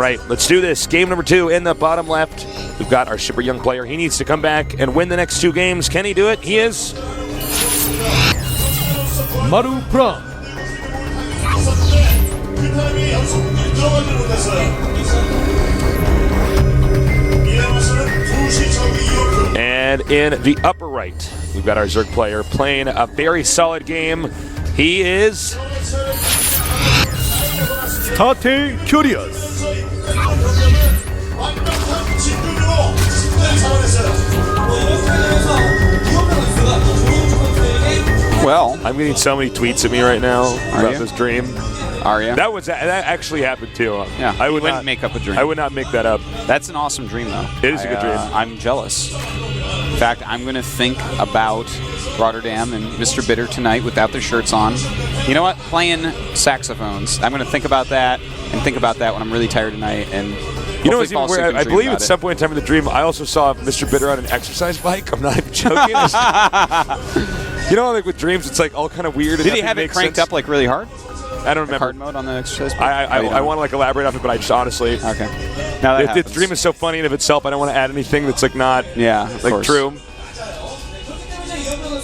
right, let's do this. Game number 2 in the bottom left. We've got our super young player. He needs to come back and win the next 2 games. Can he do it? He is. Maru Brown. And in the upper right, we've got our Zerg player playing a very solid game. He is. Curious. Well, I'm getting so many tweets at me right now about you? this dream. Are you? That actually happened too. Yeah, I would wouldn't not make up a dream. I would not make that up. That's an awesome dream, though. It is a good dream. I'm jealous. In fact, I'm going to think about Rotterdam and Mr. Bitter tonight without their shirts on. You know what? Playing saxophones. I'm going to think about that and think about that when I'm really tired tonight. And you know what's even weird? I believe at some point in time in the dream, I also saw Mr. Bitter on an exercise bike. I'm not even joking. You know, like with dreams, it's like all kind of weird. Did he have it cranked up like really hard? I don't remember. Hard mode on the exercise bike? I want to like elaborate on it, but I just honestly. Okay. Now the dream is so funny in of itself. I don't want to add anything that's like not. Yeah. Like true.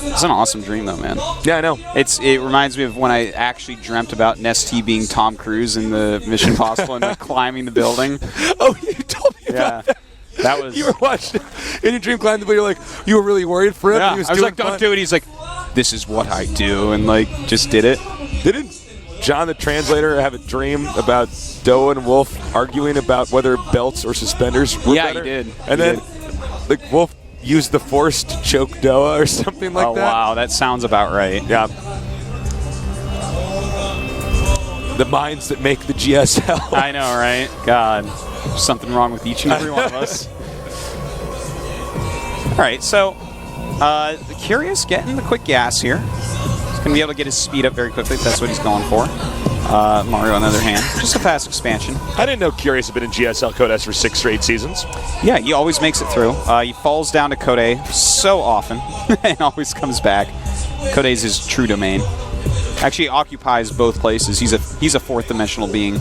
It's an awesome dream, though, man. Yeah, I know. It reminds me of when I actually dreamt about Nesty being Tom Cruise in the Mission Impossible and like climbing the building. Oh, you told me about that. That was. You were watching in your dream climbing the building. You're like, you were really worried for him. Yeah. He was I was like, don't do it. He's like, this is what I do, and like just did it. Didn't John the translator have a dream about Doe and Wolf arguing about whether belts or suspenders were better? Yeah, he did. And then like Wolf used the Force to choke Doa or something like that. Oh, wow. That sounds about right. Yeah. The minds that make the GSL. I know, right? God. There's something wrong with each and every one of us. All right, so Curious getting the quick gas here. He's going to be able to get his speed up very quickly if that's what he's going for. Mario, on the other hand, just a fast expansion. I didn't know Curious had been in GSL Code S for 6 straight seasons. Yeah, he always makes it through. He falls down to Code A so often and always comes back. Code A is his true domain. Actually, he occupies both places. He's a fourth-dimensional being.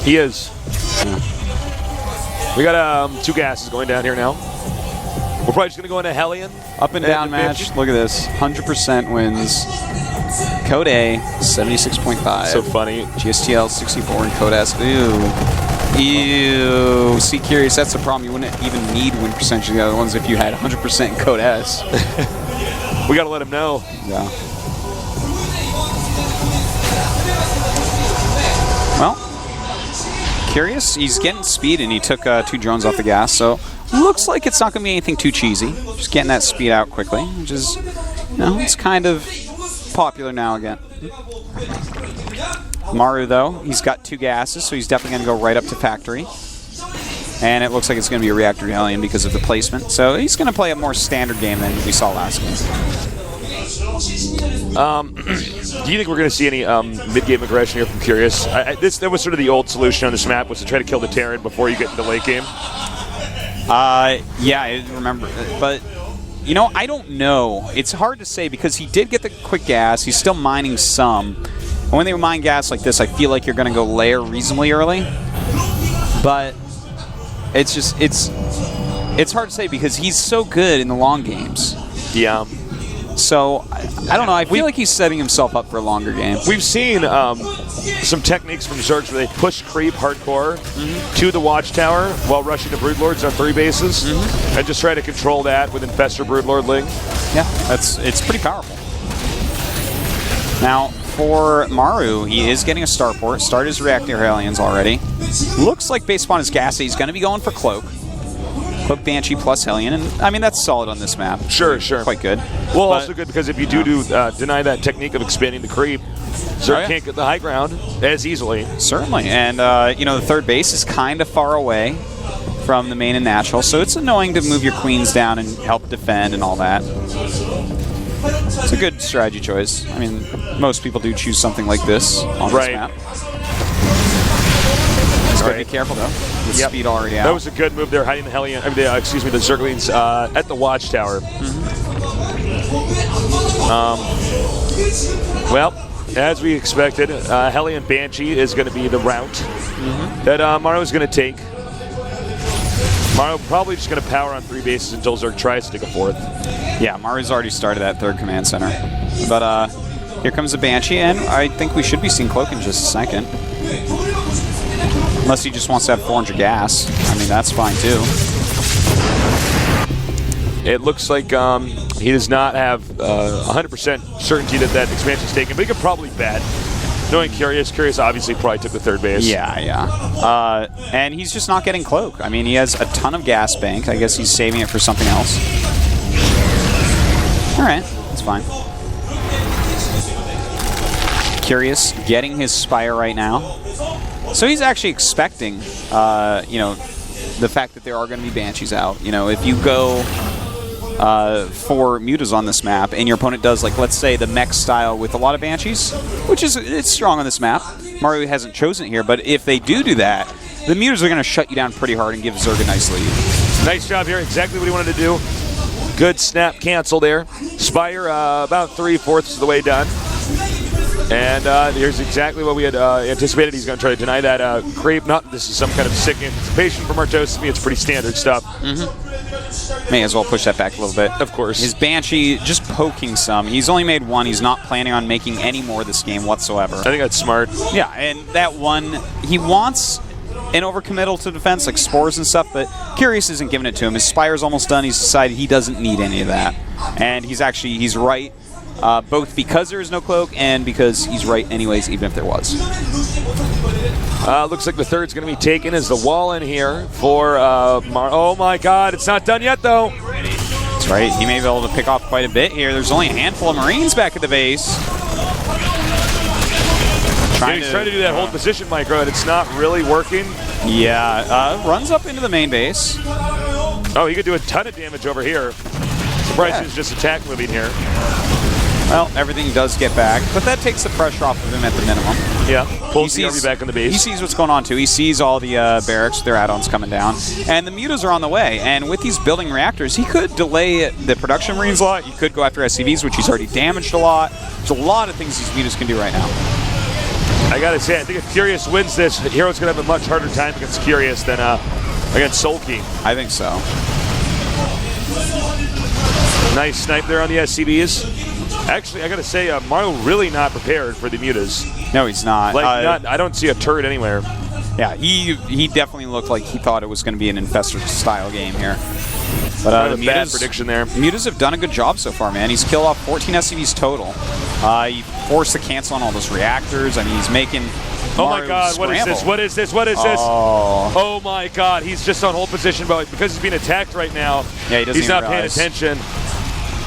He is. Yeah. We got 2 gases going down here now. We're probably just going to go into Hellion. Up and down match. Look at this. 100% wins. Code A, 76.5. So funny. GSTL, 64, and Code S. Ew. Ew. See, Curious, that's the problem. You wouldn't even need win percentage of the other ones if you had 100% in Code S. We got to let him know. Yeah. Well, Curious, he's getting speed, and he took 2 drones off the gas, so looks like it's not going to be anything too cheesy. Just getting that speed out quickly, which is, you know, it's kind of popular now again. Maru, though, he's got 2 gases, so he's definitely going to go right up to factory. And it looks like it's going to be a reactor alien because of the placement. So he's going to play a more standard game than we saw last game. Do you think we're going to see any mid-game aggression here from Curious? That was sort of the old solution on this map, was to try to kill the Terran before you get into late game. Yeah, I remember. But, you know, I don't know. It's hard to say because he did get the quick gas. He's still mining some. And when they mine gas like this, I feel like you're going to go layer reasonably early. But it's just, it's hard to say because he's so good in the long games. Yeah. So, I don't know. I feel like he's setting himself up for a longer game. We've seen some techniques from Zergs where they push creep hardcore to the watchtower while rushing the Broodlords on 3 bases and just try to control that with Infestor Broodlord Ling. Yeah, it's pretty powerful. Now, for Maru, he is getting a starport. Started his reactor aliens already. Looks like based upon his gas, he's going to be going for Cloak. Cloak, Banshee plus Hellion, and I mean that's solid on this map. Sure. Quite good. Well, also good because if you do deny that technique of expanding the creep, Zerg can't get the high ground as easily. Certainly, and you know the third base is kind of far away from the main and natural, so it's annoying to move your queens down and help defend and all that. It's a good strategy choice. I mean, most people do choose something like this on this map. Gotta be careful though. With speed already out. That was a good move there, hiding the Hellion. I mean, the Zerglings at the watchtower. Well, as we expected, Hellion Banshee is going to be the route that Maru is going to take. Maru probably just going to power on 3 bases until Zerg tries to take a 4th. Yeah, Maru's already started that 3rd command center. But here comes the Banshee, and I think we should be seeing Cloak in just a second. Unless he just wants to have 400 gas. I mean, that's fine too. It looks like he does not have 100% certainty that that expansion is taken, but he could probably bet. Knowing Curious obviously probably took the 3rd base. Yeah. And he's just not getting Cloak. I mean, he has a ton of gas bank. I guess he's saving it for something else. All right, that's fine. Curious getting his Spire right now. So he's actually expecting, you know, the fact that there are going to be Banshees out. You know, if you go for Mutas on this map and your opponent does, like, let's say the mech style with a lot of Banshees, which is it's strong on this map. Maru hasn't chosen it here, but if they do that, the Mutas are going to shut you down pretty hard and give Zerg a nice lead. Nice job here. Exactly what he wanted to do. Good snap cancel there. Spire about 3/4 of the way done. And here's exactly what we had anticipated. He's going to try to deny that creep. Not this is some kind of sick anticipation from Artos. To me, it's pretty standard stuff. May as well push that back a little bit. Of course. His Banshee just poking some. He's only made 1. He's not planning on making any more this game whatsoever. I think that's smart. Yeah, and that 1, he wants an overcommittal to defense, like Spores and stuff, but Curious isn't giving it to him. His Spire's almost done. He's decided he doesn't need any of that. And he's right. Both because there is no Cloak and because he's right anyways, even if there was. Looks like the 3rd's going to be taken as the wall in here for oh my god, it's not done yet though. That's right, he may be able to pick off quite a bit here. There's only a handful of Marines back at the base. He's trying to do that hold position micro and it's not really working. Yeah, runs up into the main base. Oh, he could do a ton of damage over here. Surprised he's just attack moving here. Well, everything does get back, but that takes the pressure off of him at the minimum. Yeah, pulls the army back on the base. He sees what's going on too. He sees all the barracks, their add-ons coming down, and the Mutas are on the way. And with these building reactors, he could delay the production Marines a lot. He could go after SCVs, which he's already damaged a lot. There's a lot of things these Mutas can do right now. I gotta say, I think if Curious wins this, Hero's gonna have a much harder time against Curious than against Sulky. I think so. Nice snipe there on the SCVs. Actually, I gotta say, Maru really not prepared for the Mutas. No, he's not. I don't see a turret anywhere. Yeah, he definitely looked like he thought it was going to be an Infestor-style game here. But the bad prediction there. Mutas have done a good job so far, man. He's killed off 14 SCVs total. He forced the cancel on all those reactors. I mean, he's making Oh my god, what is this? What is this? What is this? Oh my god, he's just on hold position, but because he's being attacked right now, yeah, he's not paying attention.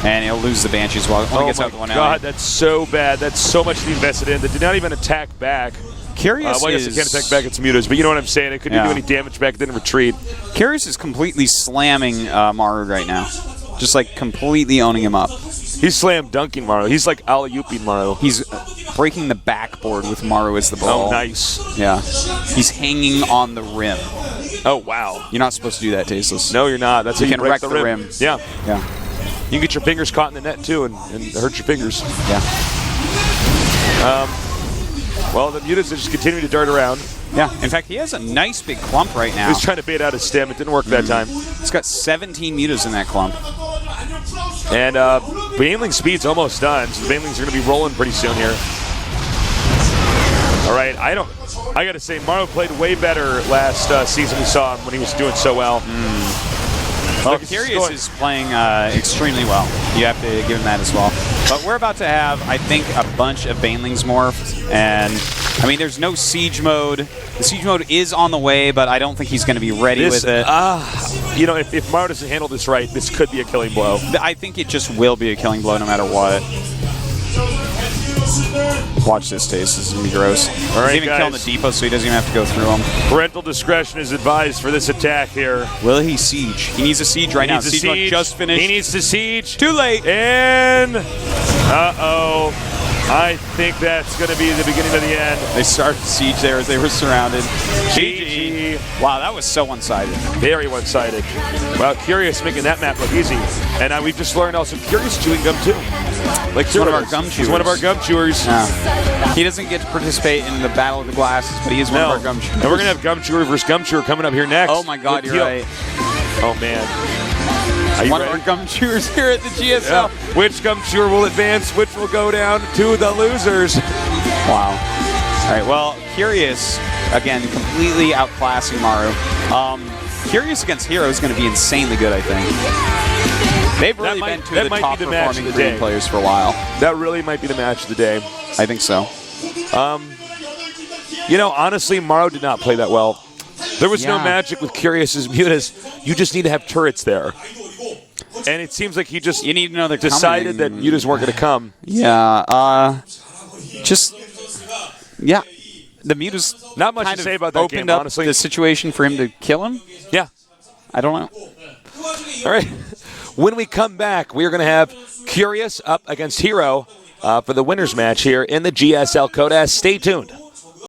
And he'll lose the Banshee as well. Oh my god, that's so bad. That's so much he invested in. That did not even attack back. Curious well, I guess it can't attack back its Mutas, but you know what I'm saying. It couldn't do any damage back, didn't retreat. Curious is completely slamming Maru right now. Just like completely owning him up. He's slam dunking Maru. He's like alley-ooping Maru. He's breaking the backboard with Maru as the ball. Oh, nice. Yeah. He's hanging on the rim. Oh, wow. You're not supposed to do that, Tasteless. No, you're not. That's how you break the rim. Yeah. Yeah. You can get your fingers caught in the net, too, and hurt your fingers. Yeah. Well, the Mutas are just continuing to dart around. Yeah. In fact, he has a nice big clump right now. He's trying to bait out his stem. It didn't work that time. He's got 17 Mutas in that clump. And Baneling speed's almost done, so the Banelings are going to be rolling pretty soon here. All right, I got to say, Maru played way better last season we saw him when he was doing so well. Well, Curious is playing extremely well. You have to give him that as well. But we're about to have, I think, a bunch of Banelings morphed. And, I mean, there's no siege mode. The siege mode is on the way, but I don't think he's going to be ready with it. You know, if Maru doesn't handle this right, this could be a killing blow. I think it just will be a killing blow no matter what. Watch this, Taste. This is going to be gross. All right, he's even killing the depot, so he doesn't even have to go through them. Parental discretion is advised for this attack here. Will he siege? He needs a siege right now. Siege mode just finished. He needs to siege. Too late. And, uh-oh. I think that's going to be the beginning of the end. They started siege there as they were surrounded. GG. Wow, that was so one-sided. Very one-sided. Well, Curious making that map look easy. And we've just learned also Curious chewing gum, too. Like He's one of our gum He's one of our gum chewers. Yeah. He doesn't get to participate in the Battle of the Glasses, but he is one of our gum chewers. And we're going to have gum chewer versus gum chewer coming up here next. Oh, my God, you're right. Oh, man. Are you one ready? of our gum chewers here at the GSL. Yeah. Which gum chewer will advance? Which will go down to the losers? Wow. All right, well, Curious, again, completely outclassing Maru. Curious against Hero is going to be insanely good, I think. They've really been two of the top performing Korean players for a while. That really might be the match of the day. I think so. You know, honestly, Maru did not play that well. There was no magic with Curious's Mutas. You just need to have turrets there. And it seems like he just decided that Mutas weren't going to come. Yeah. Yeah. The Mutas not much to say about that game, honestly. The situation for him to kill him? Yeah. I don't know. All right. When we come back, we are going to have Curious up against Hero for the winners match here in the GSL Codas. Stay tuned.